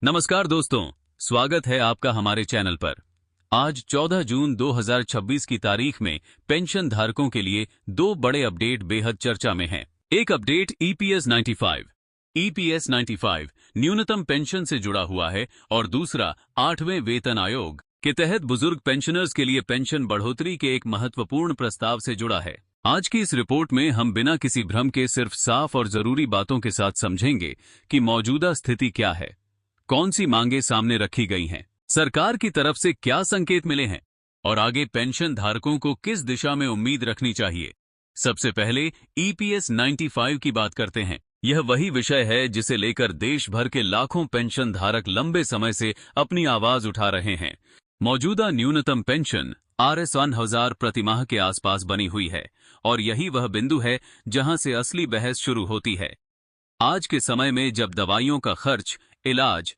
नमस्कार दोस्तों, स्वागत है आपका हमारे चैनल पर। आज 14 जून 2026 की तारीख में पेंशन धारकों के लिए दो बड़े अपडेट बेहद चर्चा में हैं। एक अपडेट ईपीएस 95 न्यूनतम पेंशन से जुड़ा हुआ है और दूसरा 8वें वेतन आयोग के तहत बुजुर्ग पेंशनर्स के लिए पेंशन बढ़ोतरी के एक महत्वपूर्ण प्रस्ताव से जुड़ा है। आज की इस रिपोर्ट में हम बिना किसी भ्रम के सिर्फ साफ और जरूरी बातों के साथ समझेंगे कि मौजूदा स्थिति क्या है, कौन सी मांगे सामने रखी गई हैं, सरकार की तरफ से क्या संकेत मिले हैं और आगे पेंशन धारकों को किस दिशा में उम्मीद रखनी चाहिए। सबसे पहले ईपीएस 95 की बात करते हैं। यह वही विषय है जिसे लेकर देश भर के लाखों पेंशन धारक लंबे समय से अपनी आवाज उठा रहे हैं। मौजूदा न्यूनतम पेंशन RS 1000 प्रतिमाह के आसपास बनी हुई है और यही वह बिंदु है जहां से असली बहस शुरू होती है। आज के समय में जब दवाइयों का खर्च, इलाज,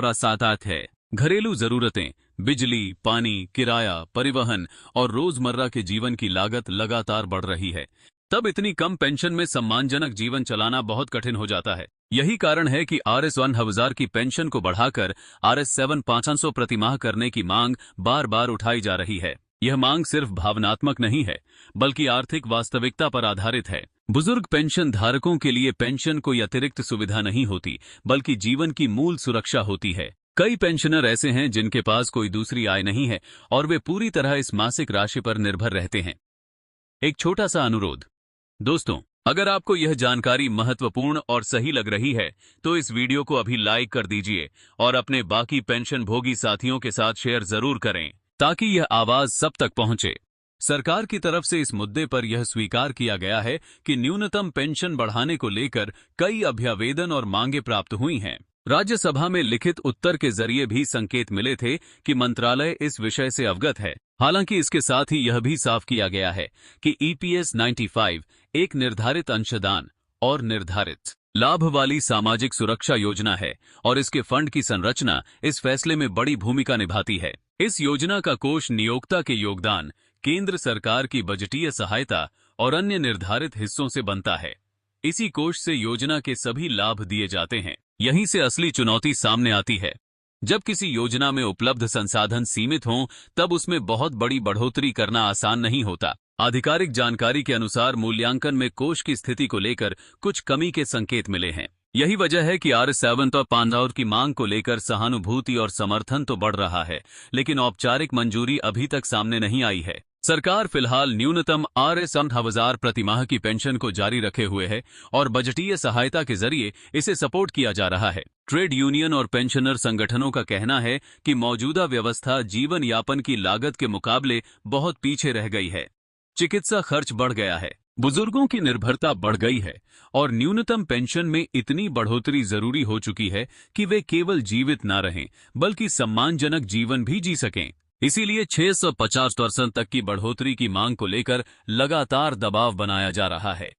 सात है, घरेलू जरूरतें, बिजली, पानी, किराया, परिवहन और रोजमर्रा के जीवन की लागत लगातार बढ़ रही है, तब इतनी कम पेंशन में सम्मानजनक जीवन चलाना बहुत कठिन हो जाता है। यही कारण है कि RS 1000 की पेंशन को बढ़ाकर RS 7500 प्रतिमाह करने की मांग बार बार उठाई जा रही है। यह मांग सिर्फ भावनात्मक नहीं है, बल्कि आर्थिक वास्तविकता पर आधारित है। बुजुर्ग पेंशन धारकों के लिए पेंशन कोई अतिरिक्त सुविधा नहीं होती, बल्कि जीवन की मूल सुरक्षा होती है। कई पेंशनर ऐसे हैं जिनके पास कोई दूसरी आय नहीं है और वे पूरी तरह इस मासिक राशि पर निर्भर रहते हैं। एक छोटा सा अनुरोध दोस्तों, अगर आपको यह जानकारी महत्वपूर्ण और सही लग रही है तो इस वीडियो को अभी लाइक कर दीजिए और अपने बाकी पेंशन भोगी साथियों के साथ शेयर जरूर करें ताकि यह आवाज सब तक पहुंचे। सरकार की तरफ से इस मुद्दे पर यह स्वीकार किया गया है कि न्यूनतम पेंशन बढ़ाने को लेकर कई अभ्यावेदन और मांगे प्राप्त हुई हैं। राज्यसभा में लिखित उत्तर के जरिए भी संकेत मिले थे कि मंत्रालय इस विषय से अवगत है। हालांकि इसके साथ ही यह भी साफ किया गया है कि ईपीएस 95 एक निर्धारित अंशदान और निर्धारित लाभ वाली सामाजिक सुरक्षा योजना है और इसके फंड की संरचना इस फैसले में बड़ी भूमिका निभाती है। इस योजना का कोष नियोक्ता के योगदान, केंद्र सरकार की बजटीय सहायता और अन्य निर्धारित हिस्सों से बनता है। इसी कोष से योजना के सभी लाभ दिए जाते हैं। यहीं से असली चुनौती सामने आती है। जब किसी योजना में उपलब्ध संसाधन सीमित हों, तब उसमें बहुत बड़ी बढ़ोतरी करना आसान नहीं होता। आधिकारिक जानकारी के अनुसार मूल्यांकन में कोष की स्थिति को लेकर कुछ कमी के संकेत मिले हैं। यही वजह है कि RS 7500 की मांग को लेकर सहानुभूति और समर्थन तो बढ़ रहा है, लेकिन औपचारिक मंजूरी अभी तक सामने नहीं आई है। सरकार फिलहाल न्यूनतम RS 8000 प्रतिमाह की पेंशन को जारी रखे हुए है और बजटीय सहायता के जरिए इसे सपोर्ट किया जा रहा है। ट्रेड यूनियन और पेंशनर संगठनों का कहना है कि मौजूदा व्यवस्था जीवन यापन की लागत के मुकाबले बहुत पीछे रह गई है। चिकित्सा खर्च बढ़ गया है, बुजुर्गों की निर्भरता बढ़ गई है और न्यूनतम पेंशन में इतनी बढ़ोतरी जरूरी हो चुकी है कि वे केवल जीवित ना रहें बल्कि सम्मानजनक जीवन भी जी सकें। इसीलिए 650% तक की बढ़ोतरी की मांग को लेकर लगातार दबाव बनाया जा रहा है।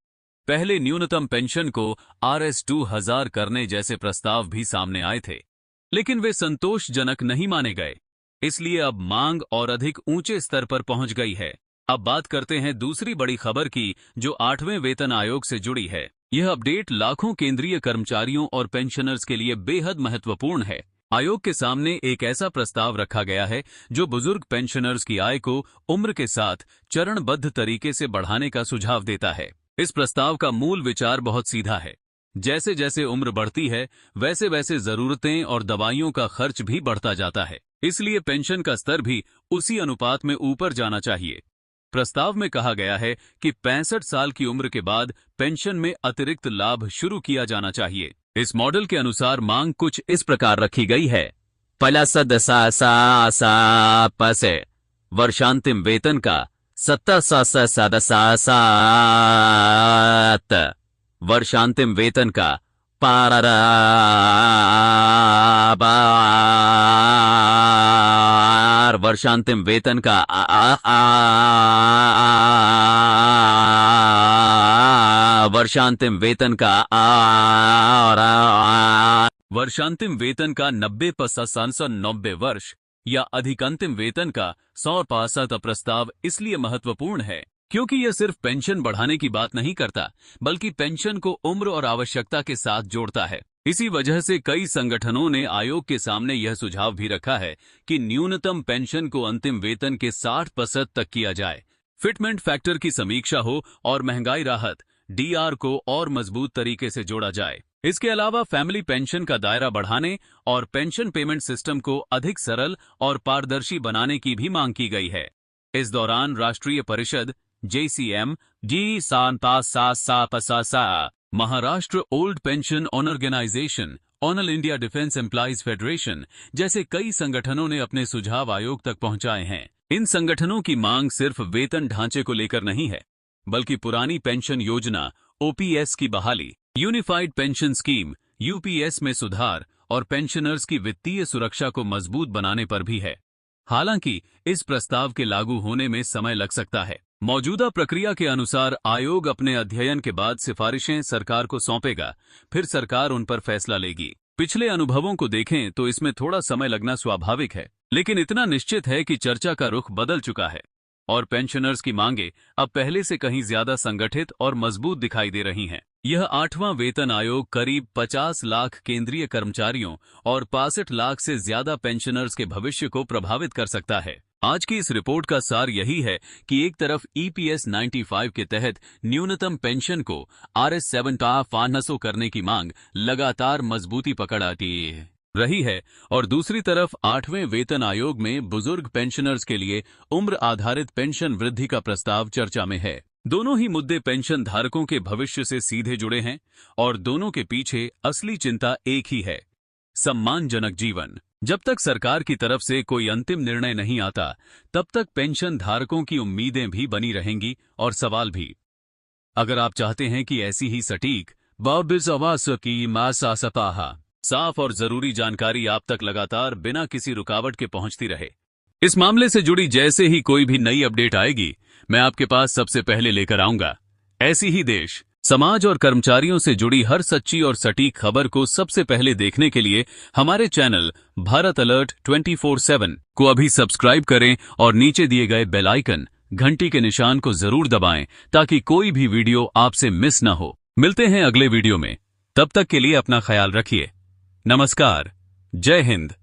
पहले न्यूनतम पेंशन को RS 2000 करने जैसे प्रस्ताव भी सामने आए थे, लेकिन वे संतोषजनक नहीं माने गए। इसलिए अब मांग और अधिक ऊंचे स्तर पर पहुंच गई है। अब बात करते हैं दूसरी बड़ी खबर की, जो 8वें वेतन आयोग से जुड़ी है। यह अपडेट लाखों केंद्रीय कर्मचारियों और पेंशनर्स के लिए बेहद महत्वपूर्ण है। आयोग के सामने एक ऐसा प्रस्ताव रखा गया है जो बुजुर्ग पेंशनर्स की आय को उम्र के साथ चरणबद्ध तरीके से बढ़ाने का सुझाव देता है। इस प्रस्ताव का मूल विचार बहुत सीधा है। जैसे जैसे उम्र बढ़ती है, वैसे वैसे जरूरतें और दवाइयों का खर्च भी बढ़ता जाता है। इसलिए पेंशन का स्तर भी उसी अनुपात में ऊपर जाना चाहिए। प्रस्ताव में कहा गया है कि 65 साल की उम्र के बाद पेंशन में अतिरिक्त लाभ शुरू किया जाना चाहिए। इस मॉडल के अनुसार मांग कुछ इस प्रकार रखी गई है। वर्षांतिम वेतन का 7 वर्षांतिम वेतन का वर्षांतिम वेतन का वर्षांतिम वेतन का वर्षांतिम वेतन का 90% वर्ष या अधिक अंतिम वेतन का 100% प्रस्ताव इसलिए महत्वपूर्ण है क्योंकि यह सिर्फ पेंशन बढ़ाने की बात नहीं करता, बल्कि पेंशन को उम्र और आवश्यकता के साथ जोड़ता है। इसी वजह से कई संगठनों ने आयोग के सामने यह सुझाव भी रखा है कि न्यूनतम पेंशन को अंतिम वेतन के 60% तक किया जाए, फिटमेंट फैक्टर की समीक्षा हो और महंगाई राहत डीआर को और मजबूत तरीके से जोड़ा जाए। इसके अलावा फैमिली पेंशन का दायरा बढ़ाने और पेंशन पेमेंट सिस्टम को अधिक सरल और पारदर्शी बनाने की भी मांग की गई है। इस दौरान राष्ट्रीय परिषद JCM, Maharashtra old pension organization, all India defence employees federation जैसे कई संगठनों ने अपने सुझाव आयोग तक पहुंचाए हैं। इन संगठनों की मांग सिर्फ वेतन ढांचे को लेकर नहीं है, बल्कि पुरानी पेंशन योजना OPS की बहाली, यूनिफाइड पेंशन स्कीम UPS में सुधार और पेंशनर्स की वित्तीय सुरक्षा को मजबूत बनाने पर भी है। हालांकि इस प्रस्ताव के लागू होने में समय लग सकता है। मौजूदा प्रक्रिया के अनुसार आयोग अपने अध्ययन के बाद सिफारिशें सरकार को सौंपेगा, फिर सरकार उन पर फैसला लेगी। पिछले अनुभवों को देखें तो इसमें थोड़ा समय लगना स्वाभाविक है, लेकिन इतना निश्चित है कि चर्चा का रुख बदल चुका है और पेंशनर्स की मांगे अब पहले से कहीं ज्यादा संगठित और मजबूत दिखाई दे रही हैं। यह 8वां वेतन आयोग करीब 50 लाख केंद्रीय कर्मचारियों और 65 लाख से ज्यादा पेंशनर्स के भविष्य को प्रभावित कर सकता है। आज की इस रिपोर्ट का सार यही है कि एक तरफ EPS 95 के तहत न्यूनतम पेंशन को RS 7 करने की मांग लगातार मजबूती पकड़ आती रही है और दूसरी तरफ 8वें वेतन आयोग में बुजुर्ग पेंशनर्स के लिए उम्र आधारित पेंशन वृद्धि का प्रस्ताव चर्चा में है। दोनों ही मुद्दे पेंशन धारकों के भविष्य से सीधे जुड़े हैं और दोनों के पीछे असली चिंता एक ही है, सम्मानजनक जीवन। जब तक सरकार की तरफ से कोई अंतिम निर्णय नहीं आता, तब तक पेंशन धारकों की उम्मीदें भी बनी रहेंगी और सवाल भी। अगर आप चाहते हैं कि ऐसी ही सटीक साफ और जरूरी जानकारी आप तक लगातार बिना किसी रुकावट के पहुंचती रहे, इस मामले से जुड़ी जैसे ही कोई भी नई अपडेट आएगी, मैं आपके पास सबसे पहले लेकर आऊंगा। ऐसी ही देश, समाज और कर्मचारियों से जुड़ी हर सच्ची और सटीक खबर को सबसे पहले देखने के लिए हमारे चैनल भारत अलर्ट 24/7 को अभी सब्सक्राइब करें और नीचे दिए गए बेल आइकन घंटी के निशान को जरूर दबाएं ताकि कोई भी वीडियो आपसे मिस न हो। मिलते हैं अगले वीडियो में, तब तक के लिए अपना ख्याल रखिए। नमस्कार, जय हिंद।